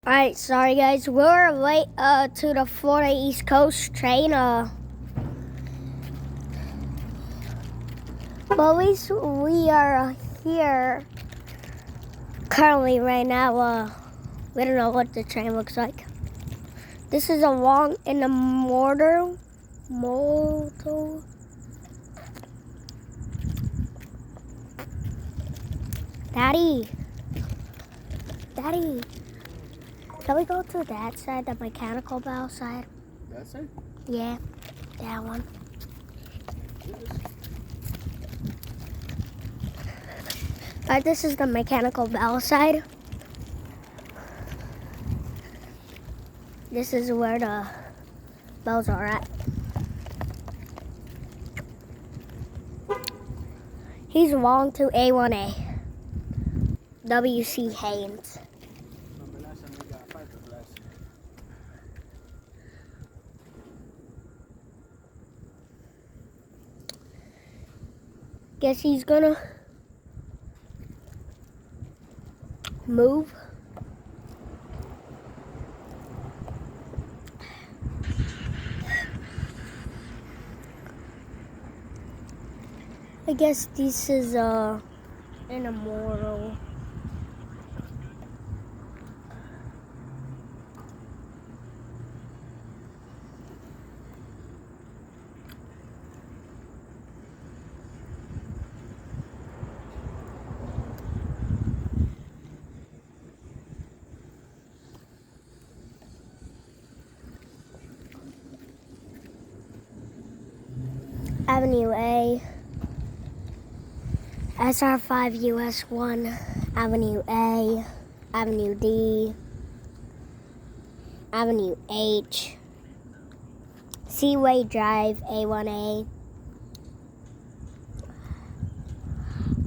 Alright, sorry guys, we're late to the Florida East Coast train. But at least we are here currently right now. We don't know what the train looks like. This is along in the mortar. Daddy. Can we go to that side, the mechanical bell side? That side? Yeah, that one. Alright, this is the mechanical bell side. This is where the bells are at. He's along to A1A. W.C. Haynes. Guess he's gonna move. I guess this is an immortal. Avenue A, SR5 US 1, Avenue A, Avenue D, Avenue H, Seaway Drive A1A.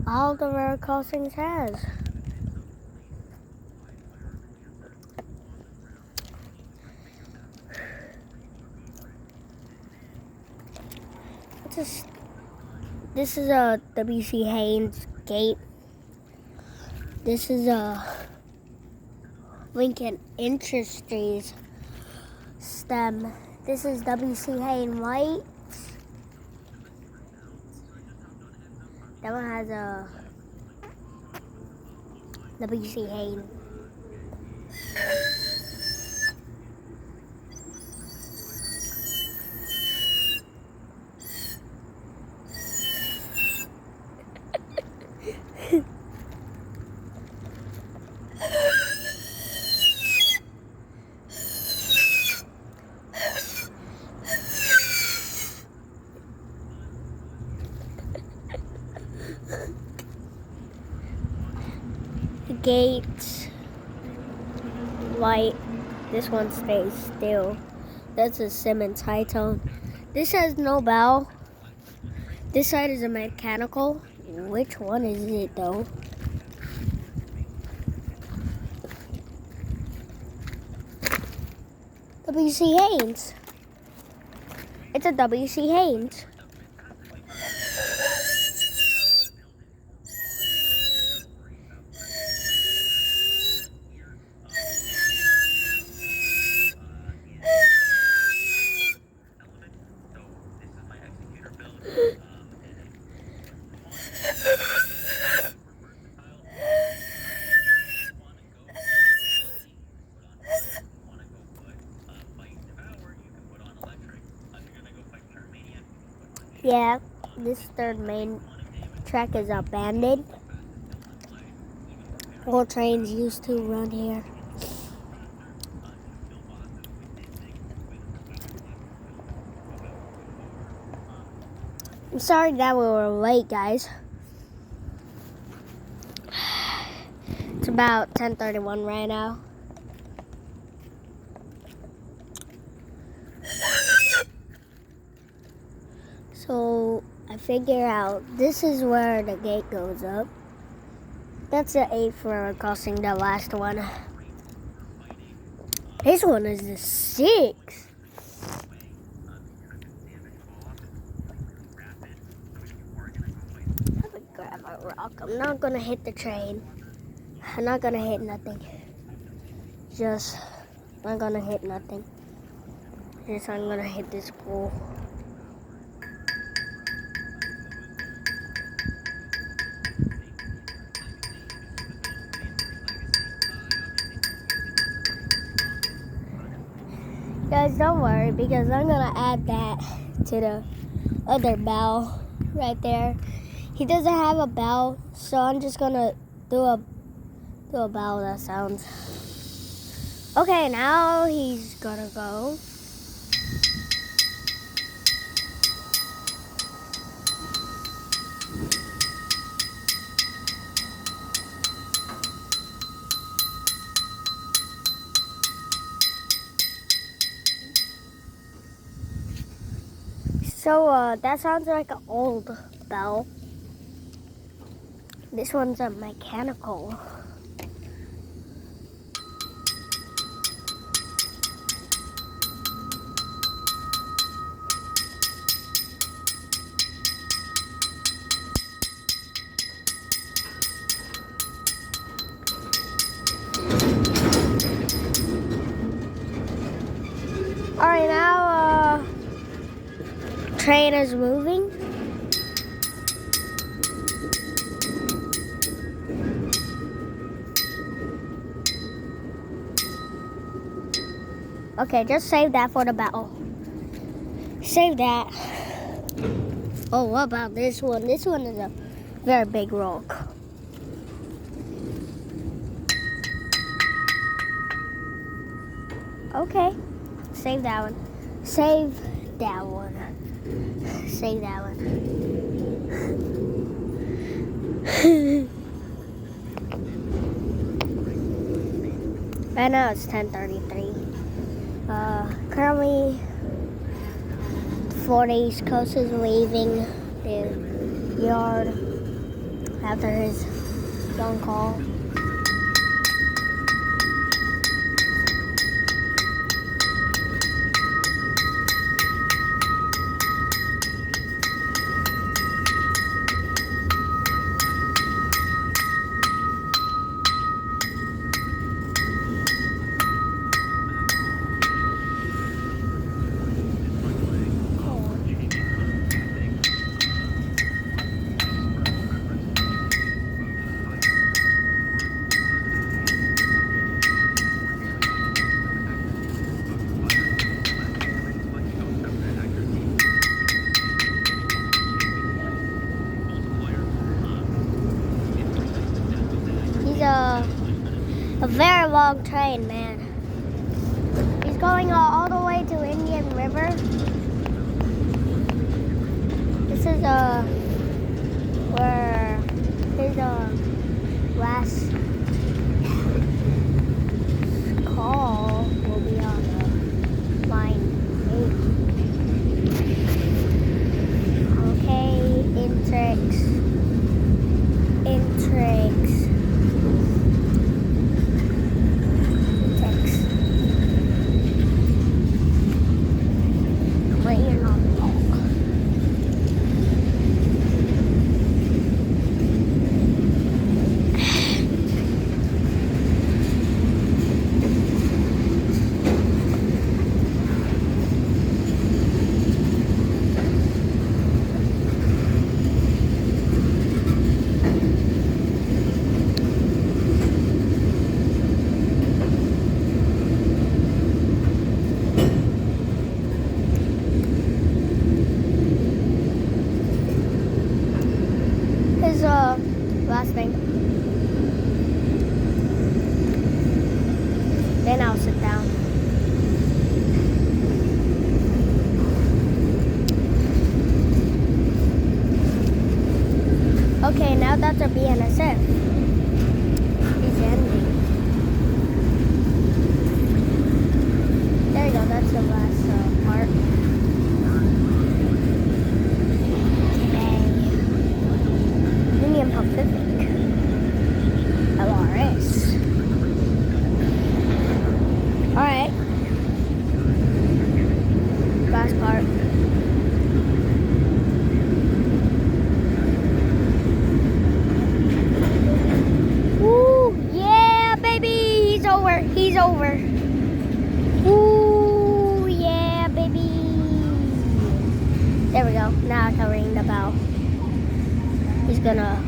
All the road crossings has. This is a W.C. Haynes gate. This is a Lincoln Industries stem. This is W.C. Haynes Light. That one has a W.C. Haynes. The gate light. This one stays still. That's a Simmons high tone. This has no bell. This side is a mechanical. Which one is it though? W.C. Haynes. It's a W.C. Haynes. Yeah, this third main track is abandoned. All trains used to run here. I'm sorry that we were late, guys. It's about 10:31 right now. So I figure out this is where the gate goes up. That's the 8th road crossing, the last one. This one is the 6th. I'm gonna grab a rock. I'm not gonna hit the train. I'm not gonna hit nothing. just not gonna hit nothing. Just I'm gonna hit this pool. Guys, don't worry because I'm gonna add that to the other bell right there. He doesn't have a bell, so I'm just gonna do a bell that sounds. Okay, now he's gonna go. So that sounds like an old bell. This one's a mechanical. Alright, now train is moving. Okay, just save that for the battle. Save that. Oh, what about this one? This one is a very big rock. Okay, save that one. Save that one. Save that one. Right now it's 10:33. Currently, Florida East Coast is leaving the yard after his phone call. A very long train, man. He's going all the way to Indian River. This is where his last call will be on line 8. Okay, Intrix. Last thing. Then I'll sit down. Okay, now that's a BNSF. It's ending. There you go, that's the last part. Union Pacific. LRS. Alright. Last part. Ooh, yeah, baby. There we go. Now I can ring the bell. He's gonna.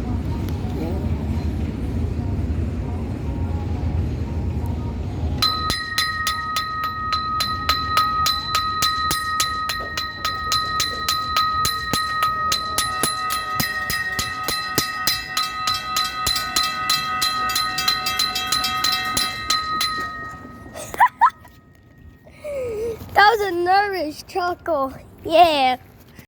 That was a nervous chuckle. Yeah.